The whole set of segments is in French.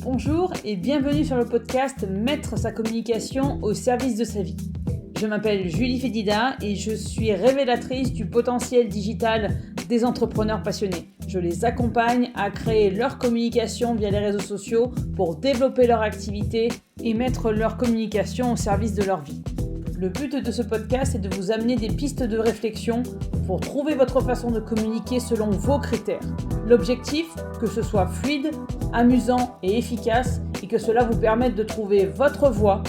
Bonjour et bienvenue sur le podcast Mettre sa communication au service de sa vie. Je m'appelle Julie Fédida et je suis révélatrice du potentiel digital des entrepreneurs passionnés. Je les accompagne à créer leur communication via les réseaux sociaux pour développer leur activité et mettre leur communication au service de leur vie. Le but de ce podcast est de vous amener des pistes de réflexion pour trouver votre façon de communiquer selon vos critères. L'objectif, que ce soit fluide, amusant et efficace et que cela vous permette de trouver votre voie,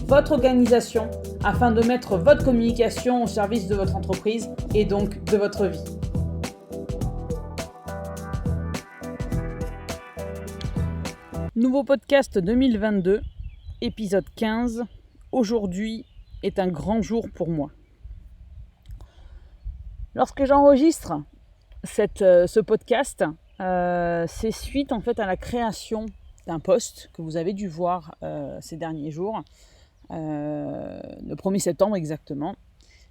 votre organisation afin de mettre votre communication au service de votre entreprise et donc de votre vie. Nouveau podcast 2022, épisode 15. Aujourd'hui est un grand jour pour moi. Lorsque j'enregistre ce podcast, c'est suite en fait à la création d'un post que vous avez dû voir ces derniers jours, le 1er septembre exactement.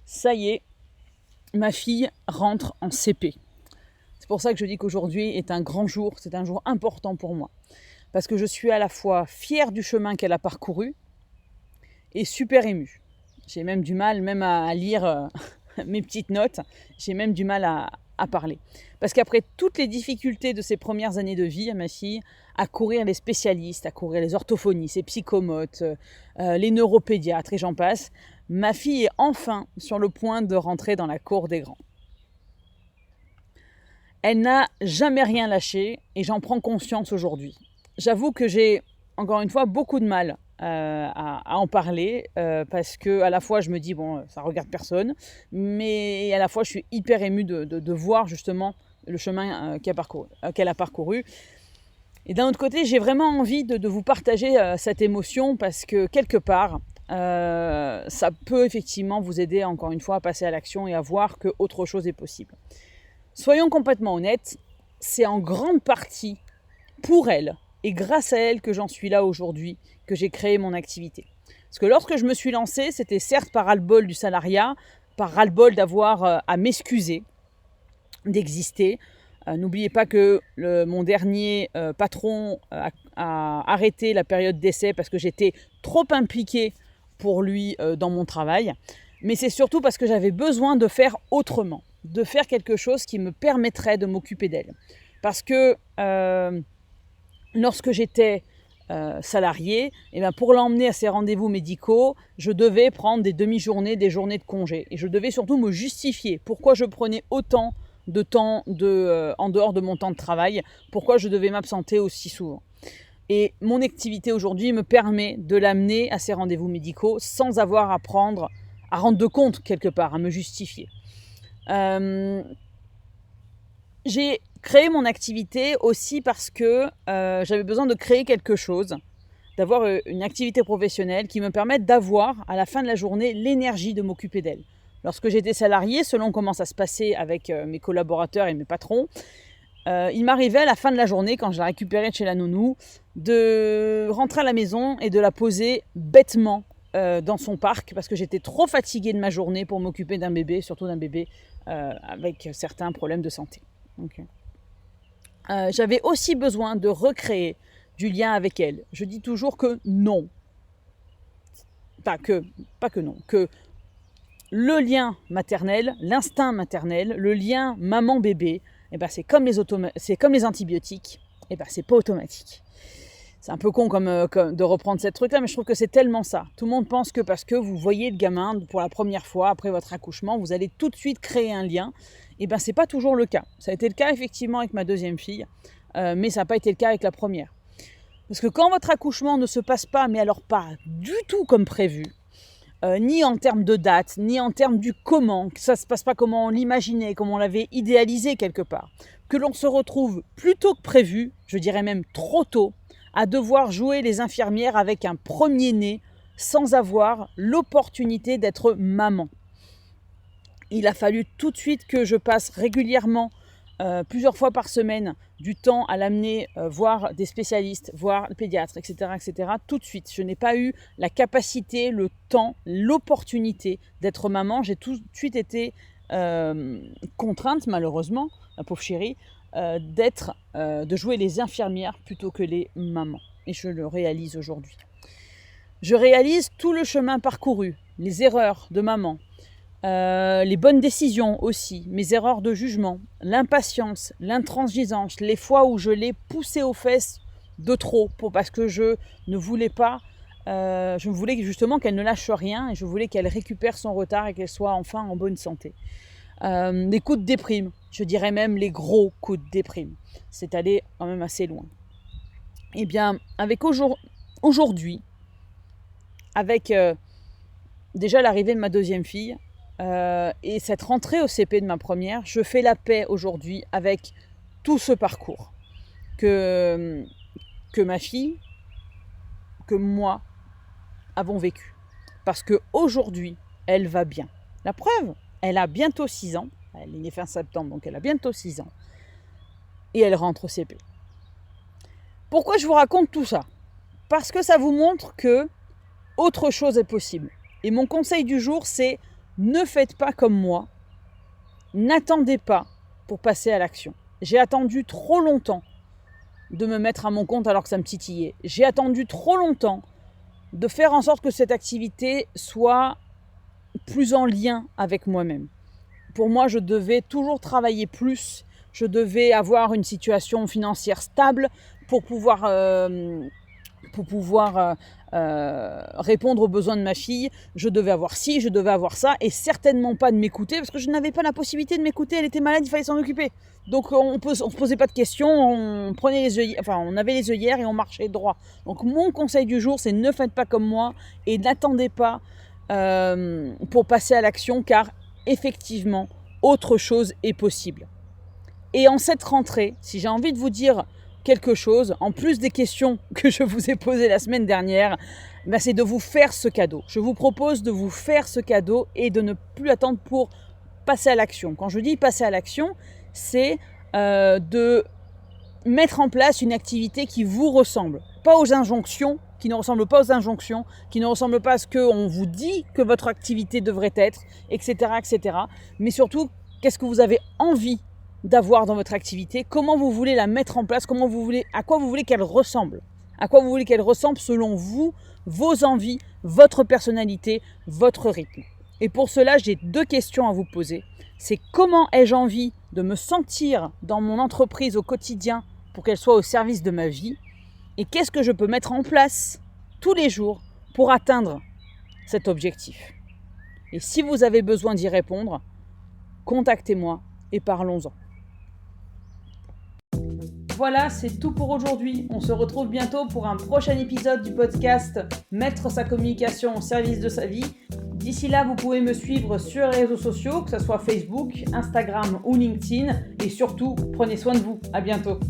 Ça y est, ma fille rentre en CP. C'est pour ça que je dis qu'aujourd'hui est un grand jour, c'est un jour important pour moi. Parce que je suis à la fois fière du chemin qu'elle a parcouru et super émue. J'ai même du mal à lire mes petites notes, j'ai même du mal à parler. Parce qu'après toutes les difficultés de ces premières années de vie à ma fille, à courir les spécialistes, à courir les orthophonistes, les psychomotes, les neuropédiatres et j'en passe, ma fille est enfin sur le point de rentrer dans la cour des grands. Elle n'a jamais rien lâché et j'en prends conscience aujourd'hui. J'avoue que j'ai, encore une fois, beaucoup de mal à en parler parce que à la fois je me dis bon ça regarde personne, mais à la fois je suis hyper émue de voir justement le chemin qu'elle a parcouru. Et d'un autre côté j'ai vraiment envie de vous partager cette émotion parce que quelque part ça peut effectivement vous aider encore une fois à passer à l'action et à voir qu'autre chose est possible. Soyons complètement honnêtes, c'est en grande partie pour elle et grâce à elle que j'en suis là aujourd'hui, que j'ai créé mon activité. Parce que lorsque je me suis lancée, c'était certes par ras-le-bol du salariat, par ras-le-bol d'avoir à m'excuser d'exister. N'oubliez pas que mon dernier patron a arrêté la période d'essai parce que j'étais trop impliquée pour lui dans mon travail. Mais c'est surtout parce que j'avais besoin de faire autrement, de faire quelque chose qui me permettrait de m'occuper d'elle. Parce que lorsque j'étais salariée, pour l'emmener à ses rendez-vous médicaux, je devais prendre des demi-journées, des journées de congé. Et je devais surtout me justifier pourquoi je prenais autant de temps en dehors de mon temps de travail, pourquoi je devais m'absenter aussi souvent. Et mon activité aujourd'hui me permet de l'amener à ses rendez-vous médicaux sans avoir à rendre de compte quelque part, à me justifier. J'ai créé mon activité aussi parce que j'avais besoin de créer quelque chose, d'avoir une activité professionnelle qui me permette d'avoir à la fin de la journée l'énergie de m'occuper d'elle. Lorsque j'étais salariée, selon comment ça se passait avec mes collaborateurs et mes patrons, il m'arrivait à la fin de la journée, quand je la récupérais de chez la nounou, de rentrer à la maison et de la poser bêtement dans son parc parce que j'étais trop fatiguée de ma journée pour m'occuper d'un bébé, surtout d'un bébé avec certains problèmes de santé. Okay. J'avais aussi besoin de recréer du lien avec elle. Je dis toujours que non. Pas que non. Que le lien maternel, l'instinct maternel, le lien maman-bébé, c'est comme les antibiotiques, c'est pas automatique. C'est un peu con comme de reprendre cette truc-là, mais je trouve que c'est tellement ça. Tout le monde pense que parce que vous voyez le gamin pour la première fois après votre accouchement, vous allez tout de suite créer un lien. C'est pas toujours le cas. Ça a été le cas effectivement avec ma deuxième fille, mais ça n'a pas été le cas avec la première. Parce que quand votre accouchement ne se passe pas, mais alors pas du tout comme prévu, ni en termes de date, ni en termes du comment, que ça ne se passe pas comme on l'imaginait, comme on l'avait idéalisé quelque part, que l'on se retrouve plus tôt que prévu, je dirais même trop tôt, à devoir jouer les infirmières avec un premier-né sans avoir l'opportunité d'être maman. Il a fallu tout de suite que je passe régulièrement, plusieurs fois par semaine, du temps à l'amener voir des spécialistes, voir le pédiatre, etc., etc. Tout de suite, je n'ai pas eu la capacité, le temps, l'opportunité d'être maman. J'ai tout de suite été contrainte, malheureusement, la pauvre chérie, de jouer les infirmières plutôt que les mamans. et je le réalise aujourd'hui. Je réalise tout le chemin parcouru, les erreurs de maman, les bonnes décisions aussi, mes erreurs de jugement, l'impatience, l'intransigeance, les fois où je l'ai poussée aux fesses de trop parce que je ne voulais pas, je voulais justement qu'elle ne lâche rien et je voulais qu'elle récupère son retard et qu'elle soit enfin en bonne santé. Les coups de déprime, je dirais même les gros coups de déprime. C'est allé quand même assez loin. Eh bien, avec aujourd'hui, avec déjà l'arrivée de ma deuxième fille et cette rentrée au CP de ma première, je fais la paix aujourd'hui avec tout ce parcours que ma fille, que moi avons vécu. Parce qu'aujourd'hui, elle va bien. La preuve, elle a bientôt 6 ans. Elle est née fin septembre, donc elle a bientôt 6 ans. Et elle rentre au CP. Pourquoi je vous raconte tout ça? Parce que ça vous montre que autre chose est possible. Et mon conseil du jour, c'est ne faites pas comme moi. N'attendez pas pour passer à l'action. J'ai attendu trop longtemps de me mettre à mon compte alors que ça me titillait. J'ai attendu trop longtemps de faire en sorte que cette activité soit plus en lien avec moi-même. Pour moi, je devais toujours travailler plus. Je devais avoir une situation financière stable pour pouvoir répondre aux besoins de ma fille. Je devais avoir ci, je devais avoir ça, et certainement pas de m'écouter, parce que je n'avais pas la possibilité de m'écouter. Elle était malade, il fallait s'en occuper. Donc on se posait pas de questions, on avait les œillères et on marchait droit. Donc mon conseil du jour, c'est ne faites pas comme moi et n'attendez pas pour passer à l'action, car effectivement, autre chose est possible. Et en cette rentrée, si j'ai envie de vous dire quelque chose, en plus des questions que je vous ai posées la semaine dernière, c'est de vous faire ce cadeau. Je vous propose de vous faire ce cadeau et de ne plus attendre pour passer à l'action. Quand je dis passer à l'action, c'est de mettre en place une activité qui vous ressemble, pas aux injonctions, qui ne ressemble pas aux injonctions, qui ne ressemble pas à ce qu'on vous dit que votre activité devrait être, etc., etc. Mais surtout, qu'est-ce que vous avez envie d'avoir dans votre activité, comment vous voulez la mettre en place, à quoi vous voulez qu'elle ressemble. À quoi vous voulez qu'elle ressemble selon vous, vos envies, votre personnalité, votre rythme. Et pour cela, j'ai 2 questions à vous poser. C'est comment ai-je envie de me sentir dans mon entreprise au quotidien pour qu'elle soit au service de ma vie, et qu'est-ce que je peux mettre en place tous les jours pour atteindre cet objectif. Et si vous avez besoin d'y répondre, contactez-moi et parlons-en. Voilà, c'est tout pour aujourd'hui. On se retrouve bientôt pour un prochain épisode du podcast Mettre sa communication au service de sa vie. D'ici là, vous pouvez me suivre sur les réseaux sociaux, que ce soit Facebook, Instagram ou LinkedIn. Et surtout, prenez soin de vous. À bientôt.